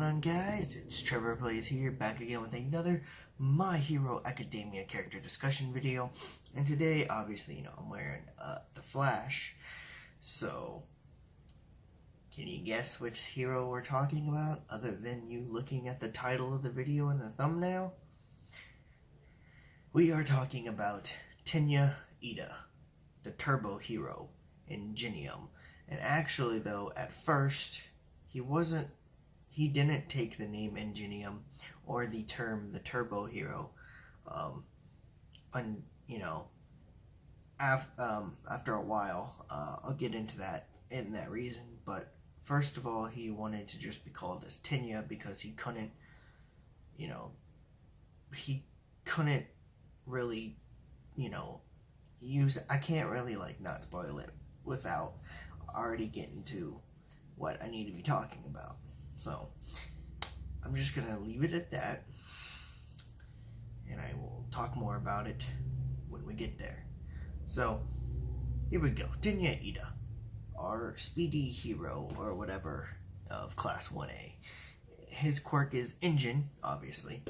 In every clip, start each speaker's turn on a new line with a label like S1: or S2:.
S1: on, guys? It's Trevor Plays here, back again with another My Hero Academia character discussion video. And today, obviously, I'm wearing the Flash. So, can you guess which hero we're talking about, other than you looking at the title of the video and the thumbnail? We are talking about Tenya Iida, the turbo hero, Ingenium. And actually, though, at first, he didn't take the name Ingenium or the term the turbo hero. After a while, I'll get into that reason. But first of all, he wanted to just be called as Tenya because he couldn't really, use it. I can't really not spoil it without already getting to what I need to be talking about. So I'm just gonna leave it at that, and I will talk more about it when we get there. So here we go. Tenya Iida, our speedy hero or whatever of class 1A. His quirk is engine, obviously.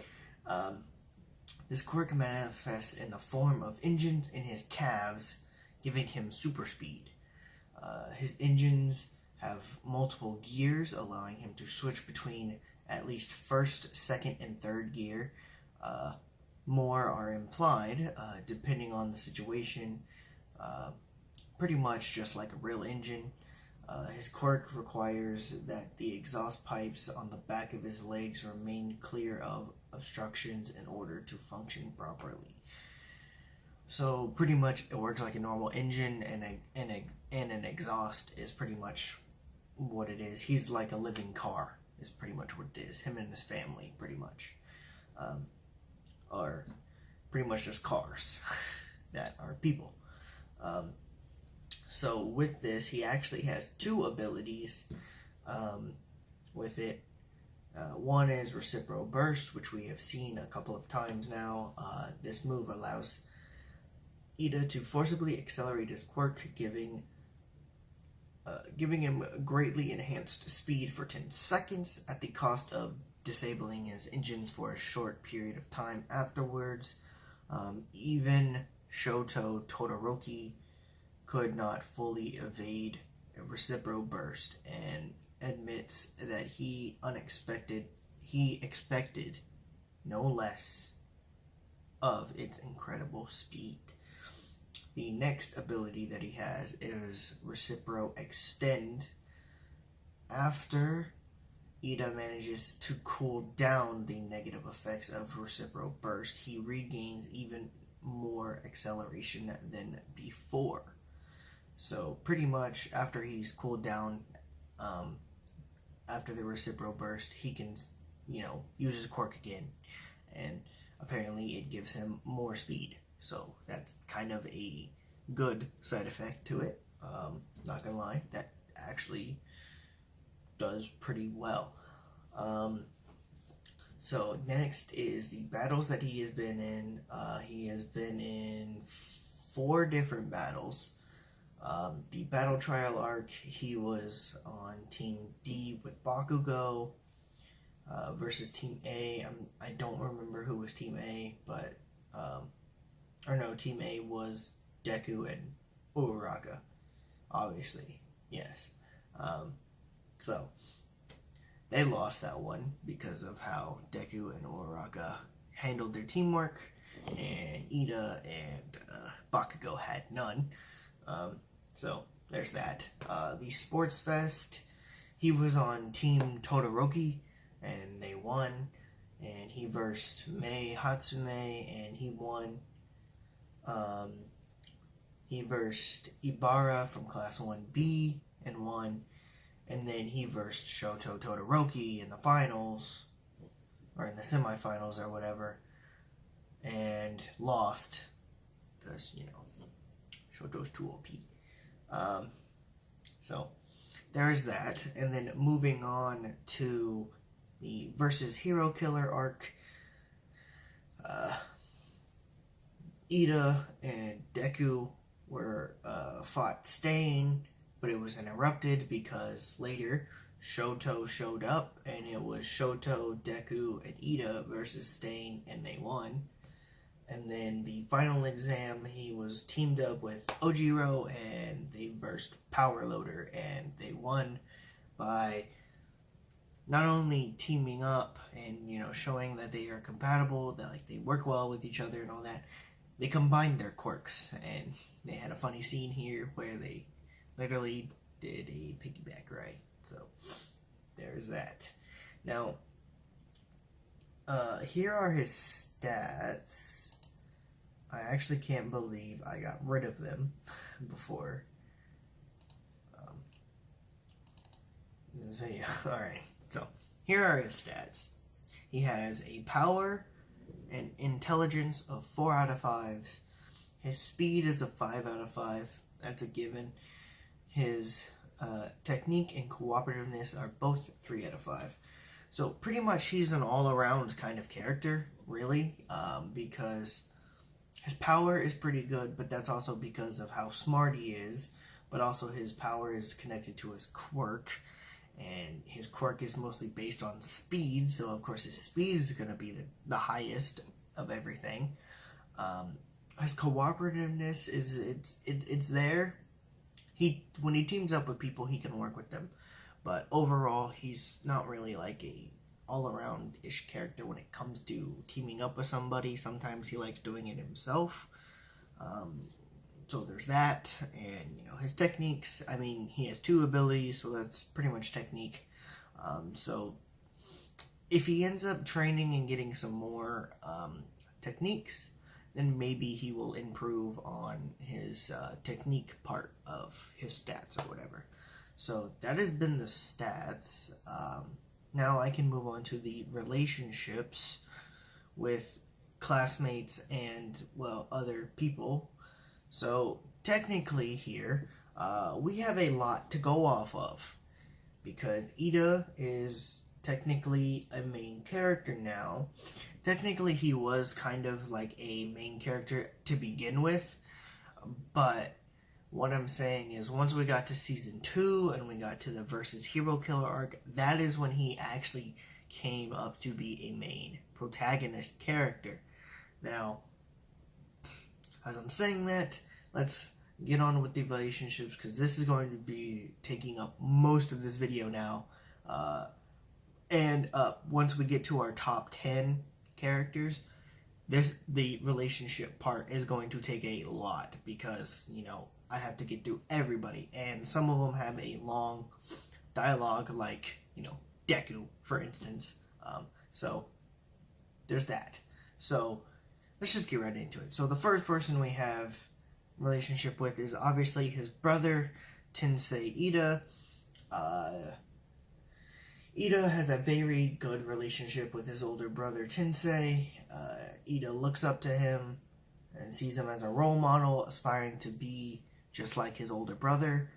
S1: This quirk manifests in the form of engines in his calves, giving him super speed. His engines have multiple gears, allowing him to switch between at least first, second, and third gear. More are implied, depending on the situation. Pretty much just like a real engine. His quirk requires that the exhaust pipes on the back of his legs remain clear of obstructions in order to function properly. So pretty much it works like a normal engine, and an exhaust is pretty much what it is. He's like a living car is pretty much what it is. Him and his family pretty much are pretty much just cars that are people. So with this, he actually has two abilities with it. One is reciprocal burst, which we have seen a couple of times now. This move allows Iida to forcibly accelerate his quirk, giving him greatly enhanced speed for 10 seconds at the cost of disabling his engines for a short period of time afterwards. Even Shoto Todoroki could not fully evade a reciprocal burst and admits that he expected no less of its incredible speed. The next ability that he has is Reciprocal Extend. After Iida manages to cool down the negative effects of Reciprocal Burst, he regains even more acceleration than before. So pretty much after he's cooled down, after the Reciprocal Burst, he can, use his quirk again. And apparently it gives him more speed. So that's kind of a good side effect to it. Not gonna lie, that actually does pretty well. So next is the battles that he has been in. He has been in 4 different battles. The battle trial arc, he was on Team D with Bakugo versus Team A. I don't remember who was Team A, but Team A was Deku and Uraraka, obviously, yes. So, they lost that one because of how Deku and Uraraka handled their teamwork, and Iida and Bakugo had none. So, there's that. The Sports Fest, he was on Team Todoroki, and they won, and he versed Mei Hatsume, and he won. He versed Ibara from Class 1B and won, and then he versed Shoto Todoroki in the finals, or in the semifinals or whatever, and lost, because, Shoto's too OP. So, there's that, and then moving on to the versus Hero Killer arc, Iida and Deku were fought staying, but it was interrupted because later Shoto showed up, and it was Shoto, Deku, and Iida versus Stain, and they won. And then the final exam, he was teamed up with Ojiro, and they versed Power Loader, and they won by not only teaming up and, you know, showing that they are compatible, that like they work well with each other and all that. They combined their quirks, and they had a funny scene here where they literally did a piggyback ride. So there's that. Now, here are his stats. I actually can't believe I got rid of them before this video. Alright, so here are his stats. He has a power and intelligence of 4 out of 5. His speed is a 5 out of 5. That's a given. His technique and cooperativeness are both 3 out of 5. So pretty much he's an all-around kind of character, really, because his power is pretty good, but that's also because of how smart he is, but also his power is connected to his quirk, and his quirk is mostly based on speed, so of course his speed is going to be the highest of everything. His cooperativeness it's there. When he teams up with people, he can work with them, but overall he's not really like a all-around-ish character when it comes to teaming up with somebody. Sometimes he likes doing it himself. So there's that, and you know, his techniques, I mean, he has 2 abilities, so that's pretty much technique. So if he ends up training and getting some more techniques, then maybe he will improve on his technique part of his stats or whatever. So that has been the stats. Now I can move on to the relationships with classmates and, well, other people. So technically here, we have a lot to go off of, because Iida is technically a main character now. Technically he was kind of like a main character to begin with, but what I'm saying is once we got to season 2 and we got to the versus hero killer arc, that is when he actually came up to be a main protagonist character. Now, as I'm saying that, let's get on with the relationships, because this is going to be taking up most of this video now. And once we get to our top 10 characters, the relationship part is going to take a lot, because, you know, I have to get through everybody, and some of them have a long dialogue, like, you know, Deku, for instance. So there's that. So let's just get right into it. So the first person we have relationship with is obviously his brother, Tensei Iida. Iida has a very good relationship with his older brother, Tensei. Iida looks up to him and sees him as a role model, aspiring to be just like his older brother.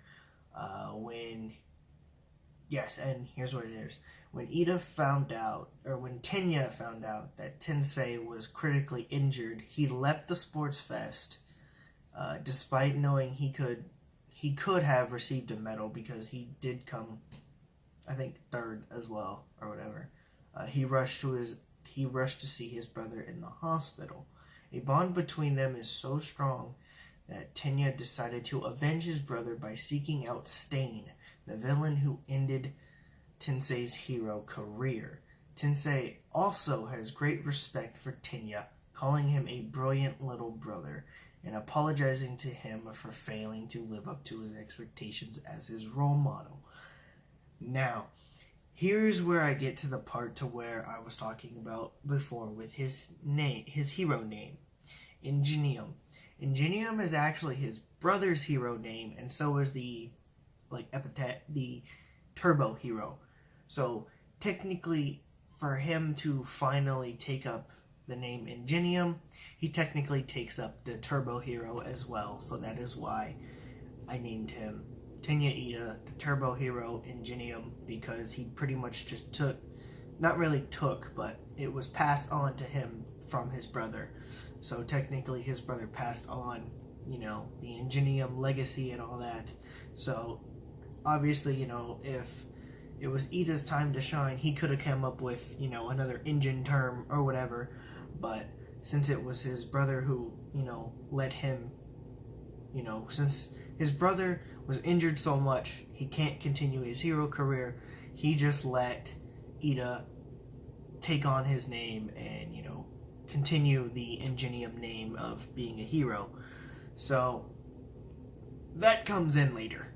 S1: And here's what it is. When Tenya found out that Tensei was critically injured, he left the sports fest, despite knowing he could have received a medal, because he did come, I think, 3rd as well, or whatever. He rushed to see his brother in the hospital. A bond between them is so strong that Tenya decided to avenge his brother by seeking out Stain, the villain who ended Tensei's hero career. Tensei also has great respect for Tenya, calling him a brilliant little brother and apologizing to him for failing to live up to his expectations as his role model. Now, here's where I get to the part to where I was talking about before with his name, his hero name, Ingenium. Ingenium is actually his brother's hero name, and so is the epithet, the turbo hero. So technically, for him to finally take up the name Ingenium, he technically takes up the turbo hero as well. So that is why I named him Tenya Iida, the turbo hero Ingenium, because he pretty much just not really took, but it was passed on to him from his brother. So technically his brother passed on, you know, the Ingenium legacy and all that. So obviously, you know, if it was Iida's time to shine, he could have come up with, you know, another engine term or whatever, but since it was his brother who, you know, let him, you know, since his brother was injured so much, he can't continue his hero career, he just let Iida take on his name and, you know, continue the Ingenium name of being a hero. So that comes in later.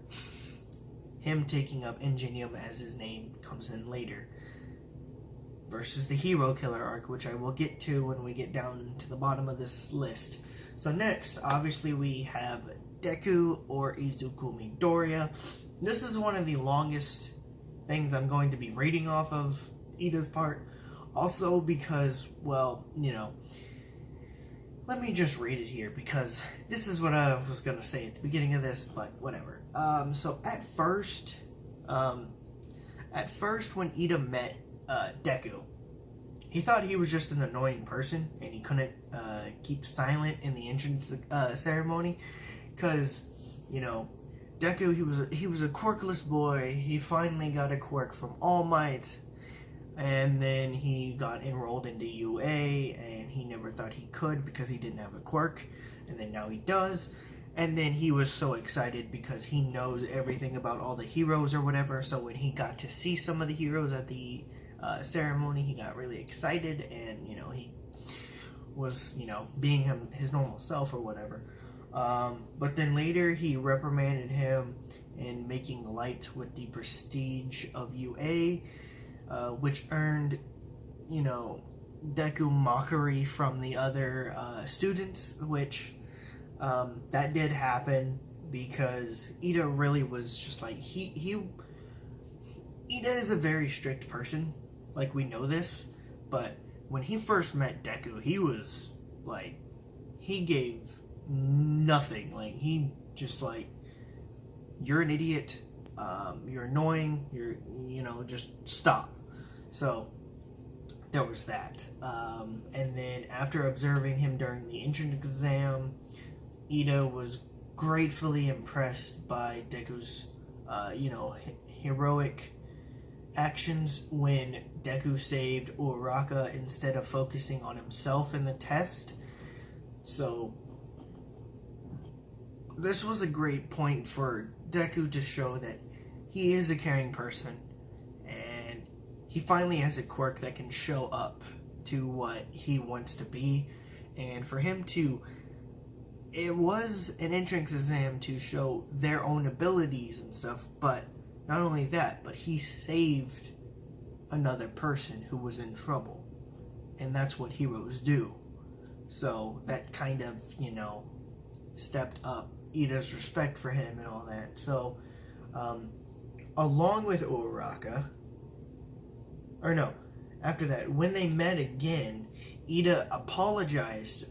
S1: Him taking up Ingenium as his name comes in later. Versus the hero killer arc, which I will get to when we get down to the bottom of this list. So next, obviously, we have Deku, or Izukumi Doria. This is one of the longest things I'm going to be reading off of Iida's part. Also because, well, you know, let me just read it here, because this is what I was going to say at the beginning of this, but whatever. So at first when Iida met Deku, he thought he was just an annoying person, and he couldn't keep silent in the entrance ceremony, because, you know, Deku, he was a quirkless boy. He finally got a quirk from All Might, and then he got enrolled into UA, and he never thought he could because he didn't have a quirk, and then now he does. And then he was so excited because he knows everything about all the heroes or whatever, so when he got to see some of the heroes at the ceremony, he got really excited, and, you know, he was, you know, being his normal self or whatever. But then later he reprimanded him in making light with the prestige of UA, which earned, you know, Deku mockery from the other students, which that did happen because Iida really was just like, Iida is a very strict person, like, we know this, but when he first met Deku, he was like, he gave nothing. Like, he just like, you're an idiot, you're annoying, you know, just stop. So there was that. And then after observing him during the entrance exam, Iida was gratefully impressed by Deku's, you know, heroic actions when Deku saved Uraraka instead of focusing on himself in the test. So this was a great point for Deku to show that he is a caring person, and he finally has a quirk that can show up to what he wants to be. And for him to, it was an entrance exam to show their own abilities and stuff, but not only that, but he saved another person who was in trouble, and that's what heroes do. So that kind of, you know, stepped up Iida's respect for him and all that. So along with Uraraka, or no, after that, when they met again, Iida apologized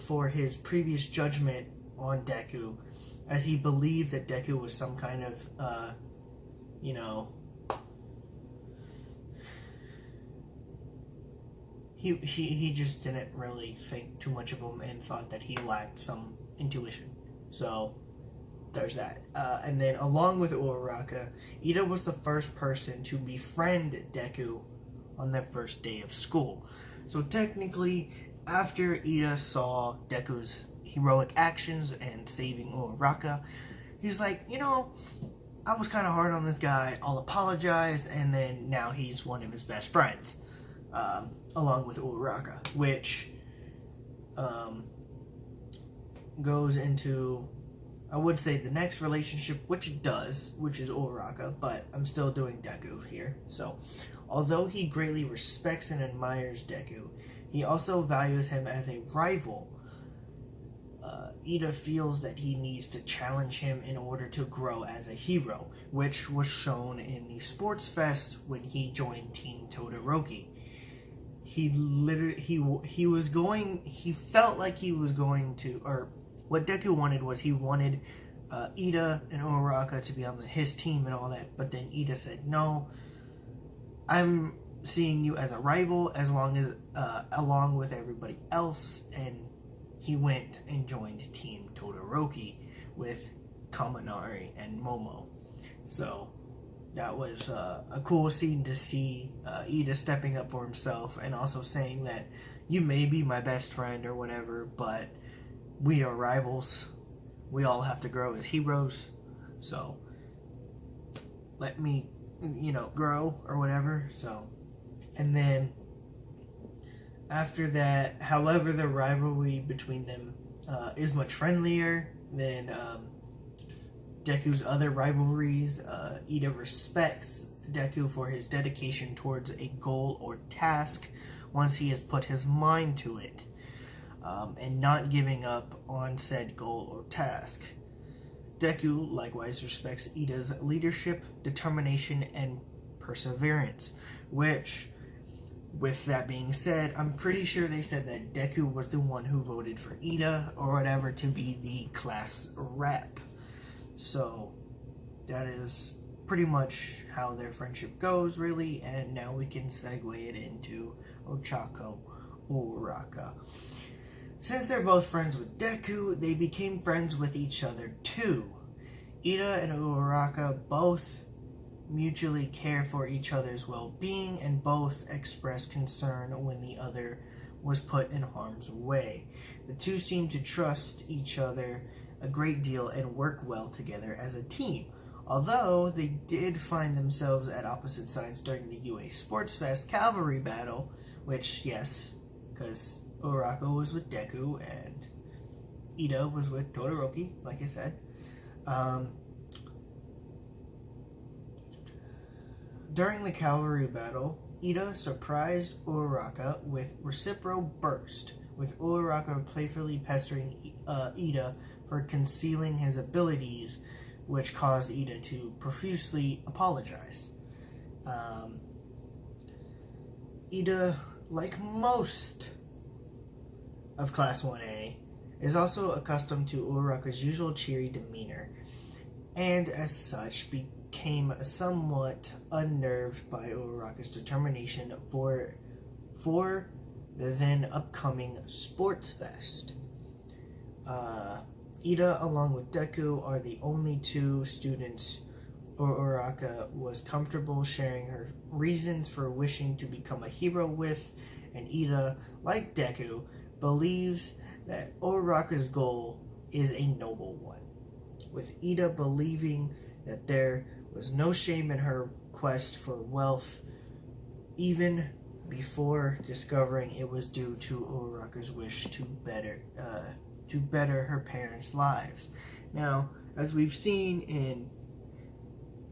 S1: for his previous judgment on Deku, as he believed that Deku was some kind of, you know, he just didn't really think too much of him and thought that he lacked some intuition. So there's that. And then along with Uraraka, Iida was the first person to befriend Deku on their first day of school. So technically, after Iida saw Deku's heroic actions and saving Uraraka, he's like, you know, I was kind of hard on this guy, I'll apologize, and then now he's one of his best friends, along with Uraraka, which goes into, I would say, the next relationship, which it does, which is Uraraka, but I'm still doing Deku here. So, although he greatly respects and admires Deku, he also values him as a rival. Iida feels that he needs to challenge him in order to grow as a hero, which was shown in the Sports Fest when he joined Team Todoroki. He felt like he was going to, or what Deku wanted was, he wanted Iida and Uraraka to be on his team and all that, but then Iida said, no, I'm seeing you as a rival along with everybody else, and he went and joined Team Todoroki with Kaminari and Momo. So that was a cool scene to see Iida stepping up for himself and also saying that you may be my best friend or whatever, but we are rivals. We all have to grow as heroes. So let me, grow or whatever. So, and then after that, however, the rivalry between them is much friendlier than Deku's other rivalries. Iida respects Deku for his dedication towards a goal or task once he has put his mind to it, and not giving up on said goal or task. Deku likewise respects Iida's leadership, determination, and perseverance, which, with that being said, I'm pretty sure they said that Deku was the one who voted for Iida or whatever to be the class rep. So that is pretty much how their friendship goes, really, and now we can segue it into Ochako Uraraka. Since they're both friends with Deku, they became friends with each other too. Iida and Uraraka both mutually care for each other's well-being and both express concern when the other was put in harm's way. The two seem to trust each other a great deal and work well together as a team. Although they did find themselves at opposite sides during the UA Sports Fest Cavalry battle, which, yes, because Uraraka was with Deku and Iida was with Todoroki, like I said. During the cavalry battle, Iida surprised Uraraka with Recipro Burst, with Uraraka playfully pestering Iida for concealing his abilities, which caused Iida to profusely apologize. Iida, like most of Class 1A, is also accustomed to Uraraka's usual cheery demeanor, and as such became somewhat unnerved by Uraraka's determination for the then upcoming Sports Fest. Iida, along with Deku, are the only two students Uraraka was comfortable sharing her reasons for wishing to become a hero with, and Iida, like Deku, believes that Uraraka's goal is a noble one, with Iida believing that there was no shame in her quest for wealth, even before discovering it was due to Uraraka's wish to better her parents' lives. Now, as we've seen in,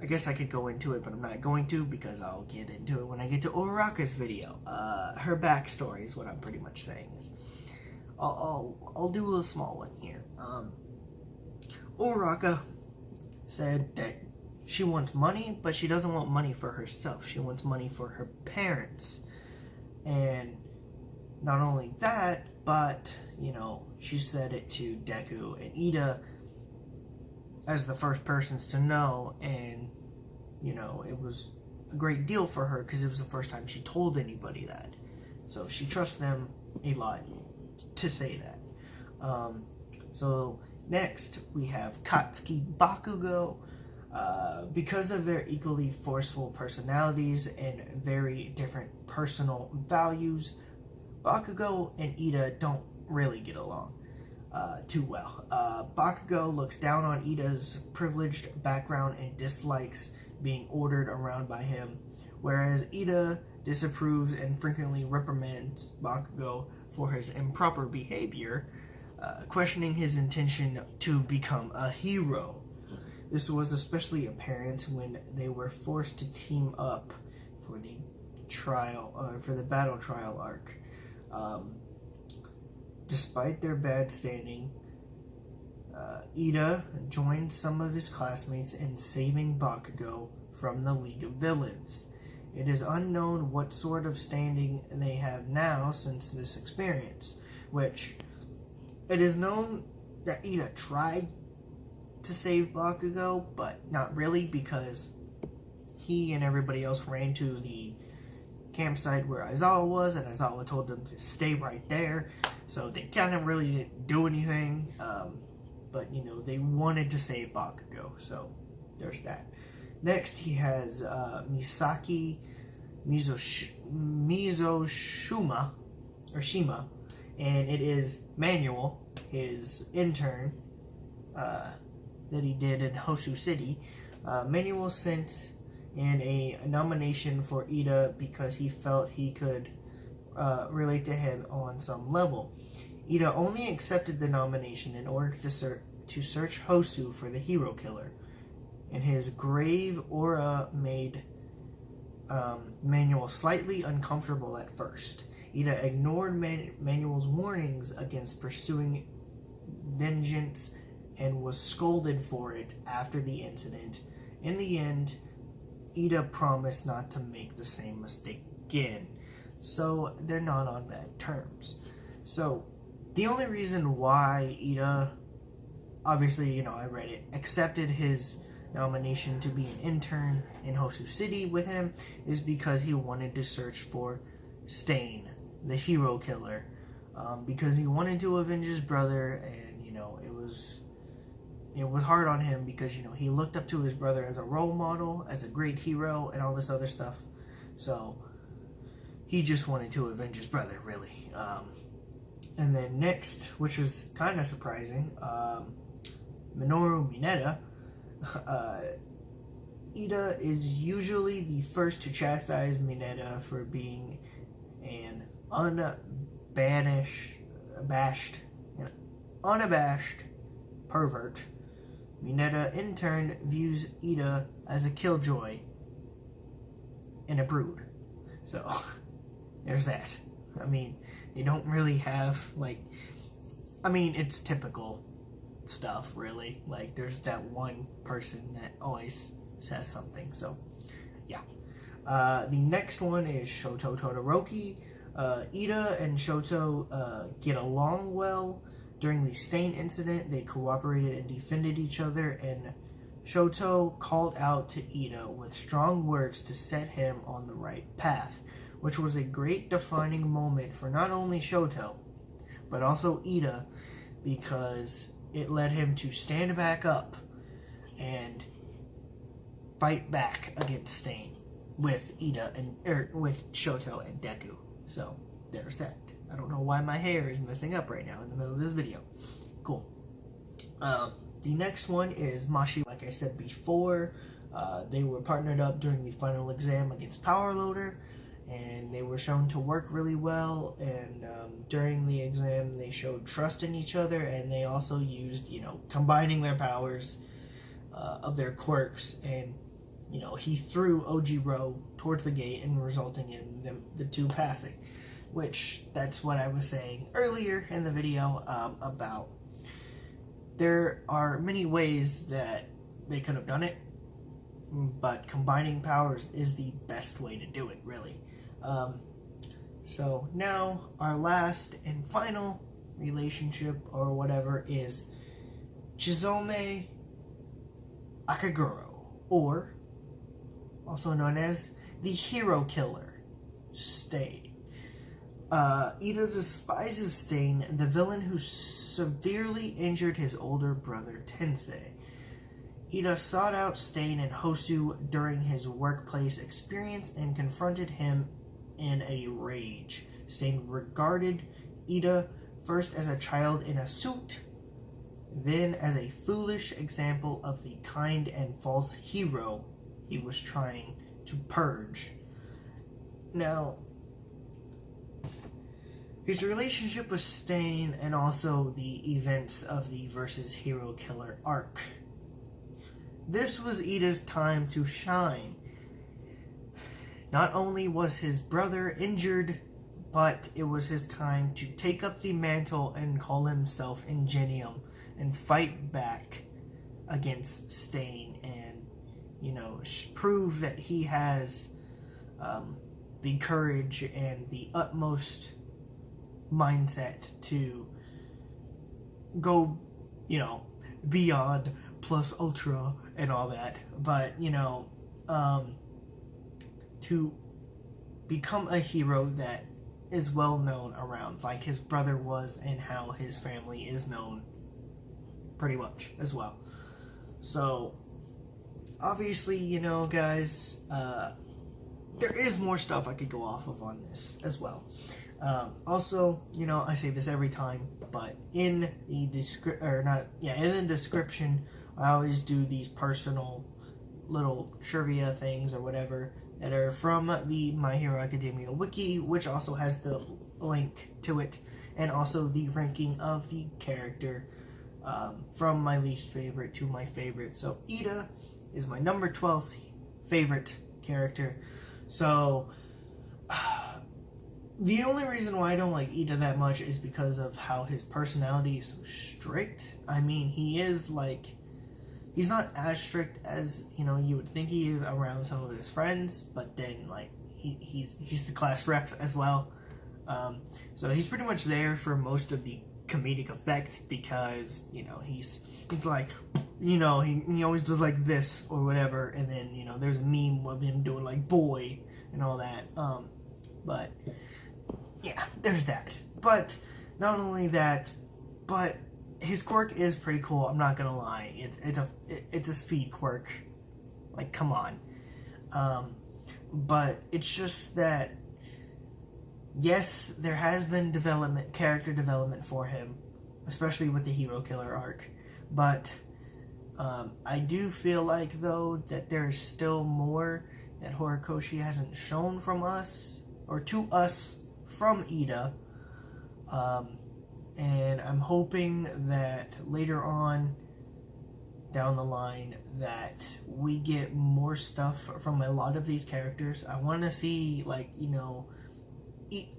S1: I guess I could go into it, but I'm not going to because I'll get into it when I get to Uraraka's video. Her backstory is what I'm pretty much saying. I'll do a small one here. Uraraka said that she wants money, but she doesn't want money for herself. She wants money for her parents. And not only that, but, she said it to Deku and Iida as the first persons to know, and, it was a great deal for her because it was the first time she told anybody that. So she trusts them a lot to say that. So next we have Katsuki Bakugo. Because of their equally forceful personalities and very different personal values, Bakugo and Iida don't really get along too well. Bakugo looks down on Iida's privileged background and dislikes being ordered around by him, whereas Iida disapproves and frequently reprimands Bakugo for his improper behavior, questioning his intention to become a hero. This was especially apparent when they were forced to team up for the battle trial arc. Despite their bad standing, Iida joined some of his classmates in saving Bakugo from the League of Villains. It is unknown what sort of standing they have now since this experience, which it is known that Iida tried to save Bakugo, but not really, because he and everybody else ran to the campsite where Aizawa was, and Aizawa told them to stay right there, so they kind of really didn't do anything, but they wanted to save Bakugo, so there's that. Next, he has Misaki Mizoshima, or Shima, and it is Manuel, his intern that he did in Hosu City. Manuel sent in a nomination for Iida because he felt he could relate to him on some level. Iida only accepted the nomination in order to search Hosu for the hero killer, and his grave aura made Manuel slightly uncomfortable at first. Iida ignored Manuel's warnings against pursuing vengeance and was scolded for it after the incident. In the end, Iida promised not to make the same mistake again, so they're not on bad terms. So the only reason why Iida, obviously, I read it, accepted his nomination to be an intern in Hosu City with him is because he wanted to search for Stain, the hero killer, because he wanted to avenge his brother, and it was hard on him because he looked up to his brother as a role model, as a great hero, and all this other stuff. So he just wanted to avenge his brother, really. And then next, which was kind of surprising, Minoru Mineta. Iida is usually the first to chastise Mineta for being an unabashed pervert. Mineta, in turn, views Iida as a killjoy and a brood. So, there's that. I mean, they don't really have, it's typical stuff, really. Like, there's that one person that always says something, so, yeah. The next one is Shoto Todoroki. Iida and Shoto get along well. During the Stain incident, they cooperated and defended each other, and Shoto called out to Iida with strong words to set him on the right path, which was a great defining moment for not only Shoto, but also Iida, because it led him to stand back up and fight back against Stain with Iida with Shoto and Deku. So there's that. I don't know why my hair is messing up right now in the middle of this video. Cool. The next one is Mashi. Like I said before, they were partnered up during the final exam against Power Loader, and they were shown to work really well, and during the exam they showed trust in each other, and they also used, combining their powers of their quirks, and he threw Ojiro towards the gate and resulting in the two passing, which that's what I was saying earlier in the video about there are many ways that they could have done it, but combining powers is the best way to do it, really. So now our last and final relationship or whatever is Chizome Akaguro, or also known as the hero killer, Stain. Iida despises Stain, the villain who severely injured his older brother Tensei. Iida sought out Stain and Hosu during his workplace experience and confronted him in a rage. Stain regarded Iida first as a child in a suit, then as a foolish example of the kind and false hero he was trying to purge. Now, his relationship with Stain and also the events of the versus hero killer arc. This was Iida's time to shine. Not only was his brother injured, but it was his time to take up the mantle and call himself Ingenium and fight back against Stain and, prove that he has the courage and the utmost mindset to go, beyond plus ultra and all that, but, to become a hero that is well known around, like his brother was and how his family is known pretty much as well. So obviously, you know, guys, there is more stuff I could go off of on this as well. Also, you know, I say this every time, but in the description, I always do these personal little trivia things or whatever that are from the My Hero Academia wiki, which also has the link to it, and also the ranking of the character from my least favorite to my favorite. So Iida is my number 12th favorite character. So the only reason why I don't like Iida that much is because of how his personality is so strict. I mean, he is like, he's not as strict as, you know, you would think he is around some of his friends, but then like he's the class rep as well. So he's pretty much there for most of the comedic effect because, you know, he's like, you know, he always does like this or whatever, and then, you know, there's a meme of him doing like boy and all that. But yeah, there's that. But not only that, but his quirk is pretty cool. I'm not gonna lie. It's a speed quirk. Like, come on. But it's just that, yes, there has been character development for him, especially with the hero killer arc. But I do feel like, though, that there's still more that Horikoshi hasn't shown from us, or to us, from Iida. And I'm hoping that later on down the line that we get more stuff from a lot of these characters. I want to see, like, you know,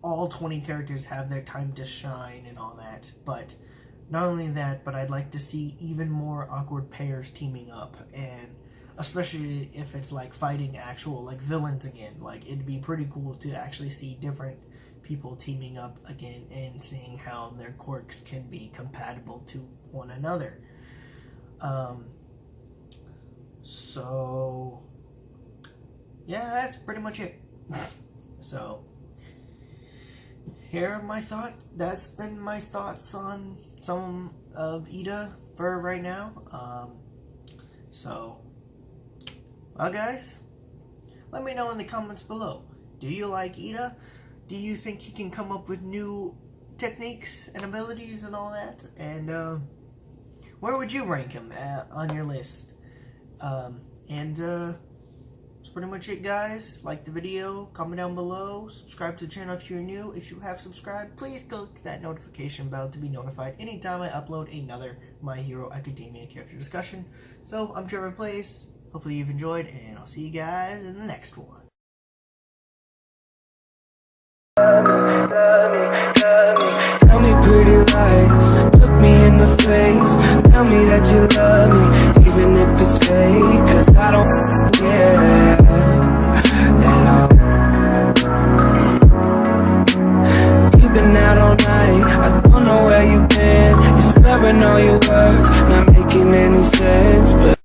S1: all 20 characters have their time to shine and all that. But not only that, but I'd like to see even more awkward pairs teaming up, and especially if it's like fighting actual like villains again. Like, it'd be pretty cool to actually see different people teaming up again and seeing how their quirks can be compatible to one another. So yeah, that's pretty much it. So here are my thoughts. That's been my thoughts on some of Iida for right now. So, well, guys, let me know in the comments below. Do you like Iida? Do you think he can come up with new techniques and abilities and all that? And where would you rank him on your list? That's pretty much it, guys. Like the video, comment down below, subscribe to the channel if you're new. If you have subscribed, please click that notification bell to be notified anytime I upload another My Hero Academia character discussion. So, I'm Trevor Plays. Hopefully you've enjoyed, and I'll see you guys in the next one.
S2: Tell me pretty lies, look me in the face. Tell me that you love me.